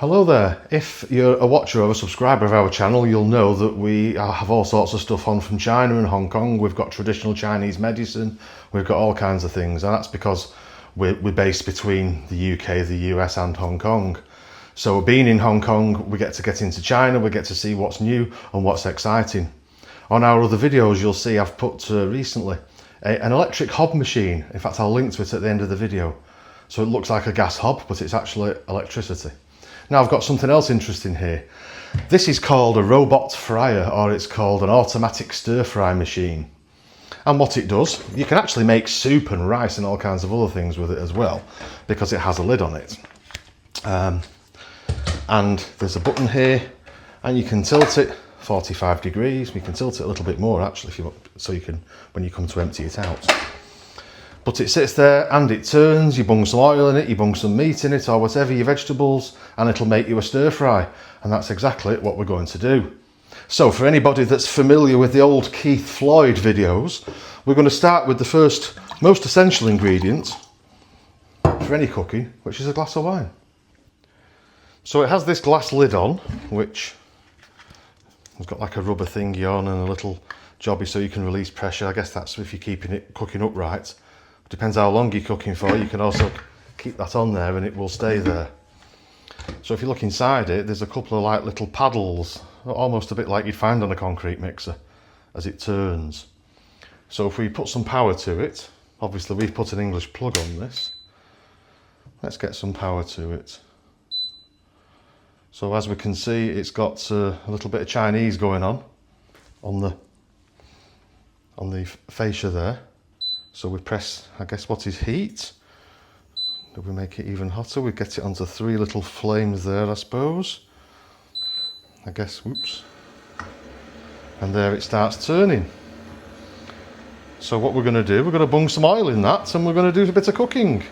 Hello there. If you're a watcher or a subscriber of our channel, you'll know that we have all sorts of stuff on from China and Hong Kong. We've got traditional Chinese medicine, we've got all kinds of things, and that's because we're based between the UK, the US and Hong Kong. So being in Hong Kong, we get to get into China, we get to see what's new and what's exciting. On our other videos, you'll see I've put recently an electric hob machine. In fact, I'll link to it at the end of the video. So it looks like a gas hob, but it's actually electricity. Now I've got something else interesting here. This is called a robot fryer, or it's called an automatic stir fry machine. And what it does, you can actually make soup and rice and all kinds of other things with it as well, because it has a lid on it. And there's a button here, and you can tilt it 45 degrees. You can tilt it a little bit more actually, if you want, so you can, when you come to empty it out. But it sits there and it turns, you bung some oil in it, you bung some meat in it or whatever, your vegetables, and it'll make you a stir fry. And that's exactly what we're going to do. So for anybody that's familiar with the old Keith Floyd videos, we're going to start with the first most essential ingredient for any cooking, which is a glass of wine. So it has this glass lid on, which has got like a rubber thingy on and a little jobby so you can release pressure. I guess that's if you're keeping it cooking upright. Depends how long you're cooking for. You can also keep that on there and it will stay there. So if you look inside it, there's a couple of like little paddles, almost a bit like you'd find on a concrete mixer as it turns. So if we put some power to it, obviously we've put an English plug on this. Let's get some power to it. So as we can see, it's got a little bit of Chinese going on the fascia there. So we press, I guess, what is heat? Do we make it even hotter? We get it onto 3 little flames there, I suppose. I guess, whoops. And there it starts turning. So what we're going to do, we're going to bung some oil in that and we're going to do a bit of cooking.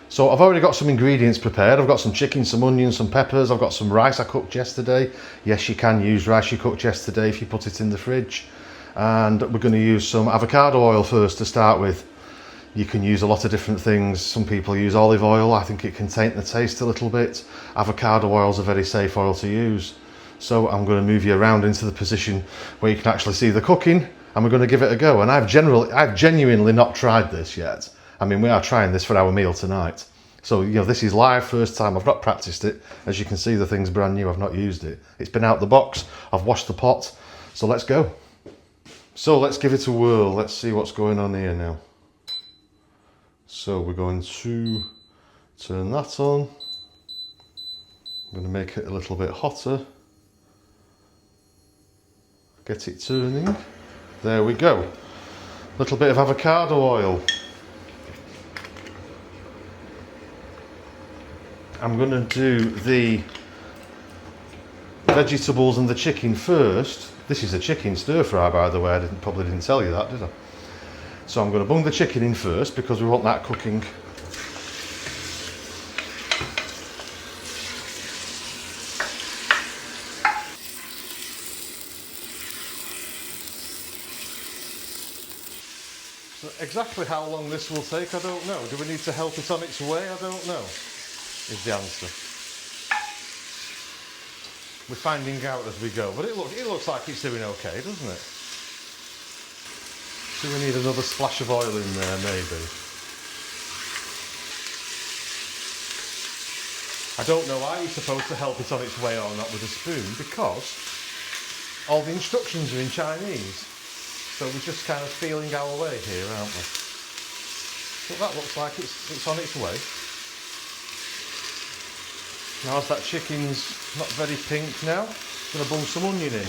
So I've already got some ingredients prepared. I've got some chicken, some onions, some peppers. I've got some rice I cooked yesterday. Yes, you can use rice you cooked yesterday if you put it in the fridge. And we're going to use some avocado oil first to start with. You can use a lot of different things. Some people use olive oil. I think it can taint the taste a little bit. Avocado oil is a very safe oil to use. So I'm going to move you around into the position where you can actually see the cooking, and we're going to give it a go. And I've genuinely not tried this yet. I mean, we are trying this for our meal tonight. So, you know, this is live, first time. I've not practiced it. As you can see, the thing's brand new. I've not used it. It's been out the box. I've washed the pot. So let's go. So let's give it a whirl. Let's see what's going on here now. So we're going to turn that on. I'm going to make it a little bit hotter. Get it turning. There we go. A little bit of avocado oil. I'm going to do the vegetables and the chicken first. This is a chicken stir fry, by the way. I probably didn't tell you that, did I? So I'm going to bung the chicken in first because we want that cooking. So exactly how long this will take, I don't know. Do we need to help it on its way? I don't know, is the answer. We're finding out as we go, but it looks like it's doing okay, doesn't it? Do we need another splash of oil in there, maybe? I don't know, are you supposed to help it on its way or not with a spoon? Because all the instructions are in Chinese. So we're just kind of feeling our way here, aren't we? But that looks like it's on its way. Now as that chicken's not very pink now, I'm going to bung some onion in.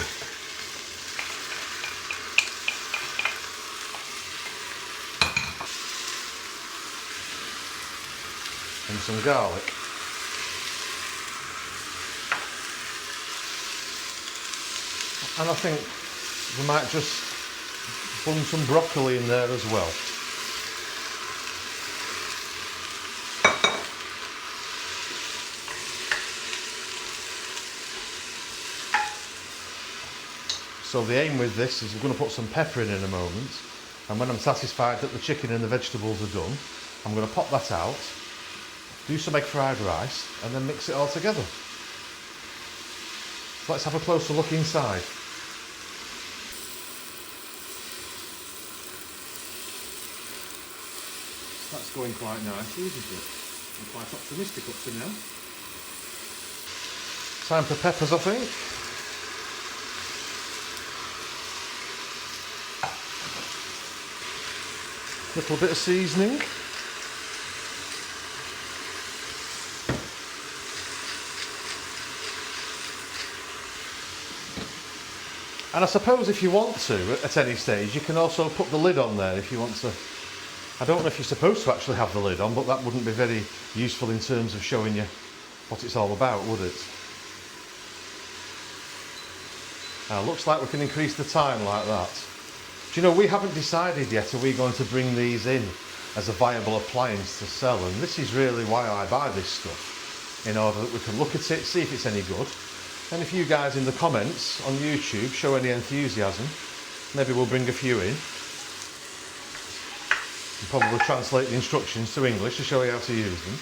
And some garlic. And I think we might just bung some broccoli in there as well. So the aim with this is we're going to put some pepper in a moment, and when I'm satisfied that the chicken and the vegetables are done, I'm going to pop that out, do some egg fried rice and then mix it all together. So let's have a closer look inside. That's going quite nicely, isn't it? I'm quite optimistic up to now. Time for peppers, I think. Little bit of seasoning. And I suppose if you want to, at any stage, you can also put the lid on there if you want to. I don't know if you're supposed to actually have the lid on, but that wouldn't be very useful in terms of showing you what it's all about, would it? Now, looks like we can increase the time like that. Do you know, we haven't decided yet, are we going to bring these in as a viable appliance to sell? And this is really why I buy this stuff, in order that we can look at it, see if it's any good. And if you guys in the comments on YouTube show any enthusiasm, maybe we'll bring a few in. And probably translate the instructions to English to show you how to use them.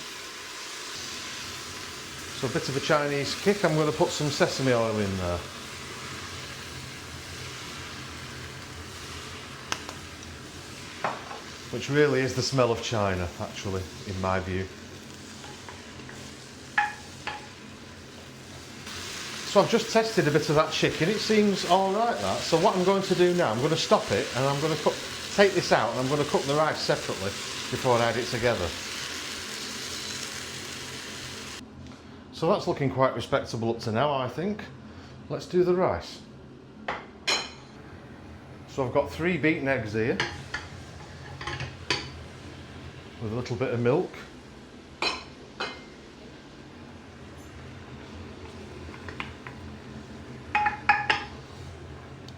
So a bit of a Chinese kick, I'm going to put some sesame oil in there. Which really is the smell of China, actually, in my view. So I've just tested a bit of that chicken, it seems alright that. So what I'm going to do now, I'm going to stop it and I'm going to take this out and I'm going to cook the rice separately before I add it together. So that's looking quite respectable up to now, I think. Let's do the rice. So I've got 3 beaten eggs here, with a little bit of milk.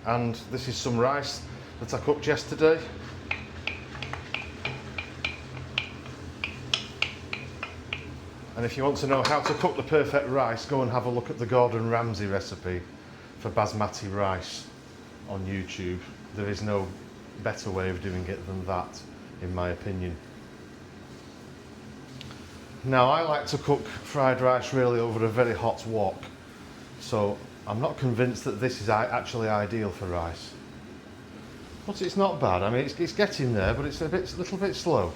And this is some rice that I cooked yesterday. And if you want to know how to cook the perfect rice, go and have a look at the Gordon Ramsay recipe for basmati rice on YouTube. There is no better way of doing it than that, in my opinion. Now, I like to cook fried rice really over a very hot wok, so I'm not convinced that this is actually ideal for rice. But it's not bad. I mean, it's getting there, but it's a little bit slow.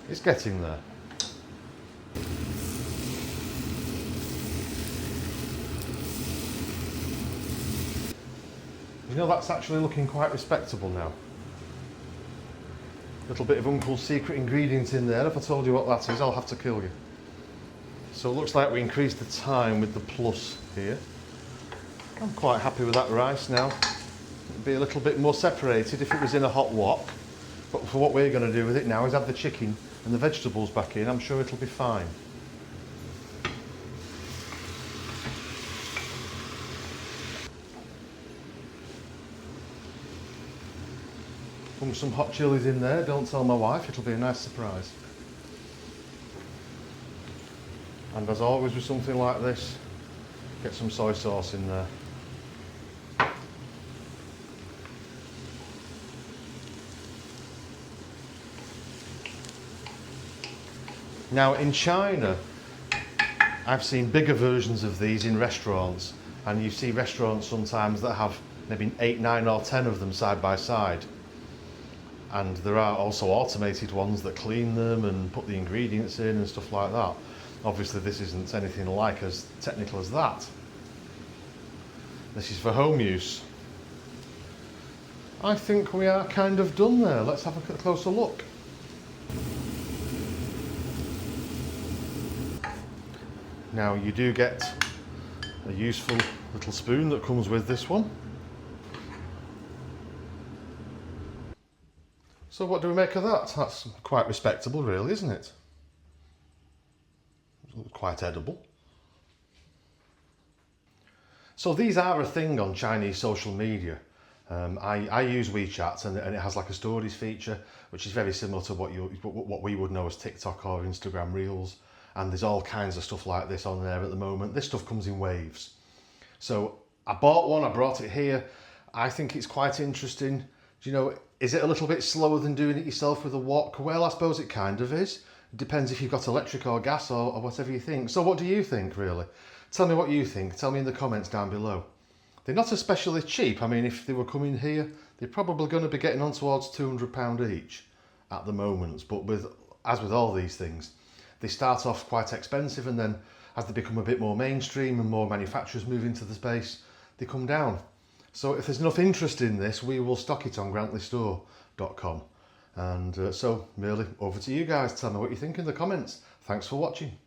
It's getting there. You know, that's actually looking quite respectable now. Little bit of Uncle's secret ingredient in there. If I told you what that is, I'll have to kill you. So it looks like we increased the time with the plus here. I'm quite happy with that rice now. It'd be a little bit more separated if it was in a hot wok. But for what we're going to do with it now is add the chicken and the vegetables back in. I'm sure it'll be fine. Put some hot chilies in there, don't tell my wife, it'll be a nice surprise. And as always with something like this, get some soy sauce in there. Now in China, I've seen bigger versions of these in restaurants, and you see restaurants sometimes that have maybe 8, 9 or 10 of them side by side. And there are also automated ones that clean them and put the ingredients in and stuff like that. Obviously this isn't anything like as technical as that. This is for home use. I think we are kind of done there. Let's have a closer look. Now you do get a useful little spoon that comes with this one. So what do we make of that? That's quite respectable really, isn't it? Quite edible. So these are a thing on Chinese social media. I use WeChat and it has like a stories feature, which is very similar to what we would know as TikTok or Instagram Reels. And there's all kinds of stuff like this on there at the moment. This stuff comes in waves. So I bought one, I brought it here. I think it's quite interesting. Do you know, Is it a little bit slower than doing it yourself with a wok? Well, I suppose it kind of is. It depends if you've got electric or gas or whatever you think. So what do you think, really? Tell me what you think. Tell me in the comments down below. They're not especially cheap. I mean, if they were coming here, they're probably going to be getting on towards £200 each at the moment. But as with all these things, they start off quite expensive, and then as they become a bit more mainstream and more manufacturers move into the space, they come down. So if there's enough interest in this, we will stock it on grantleystore.com. And so really, over to you guys. Tell me what you think in the comments. Thanks for watching.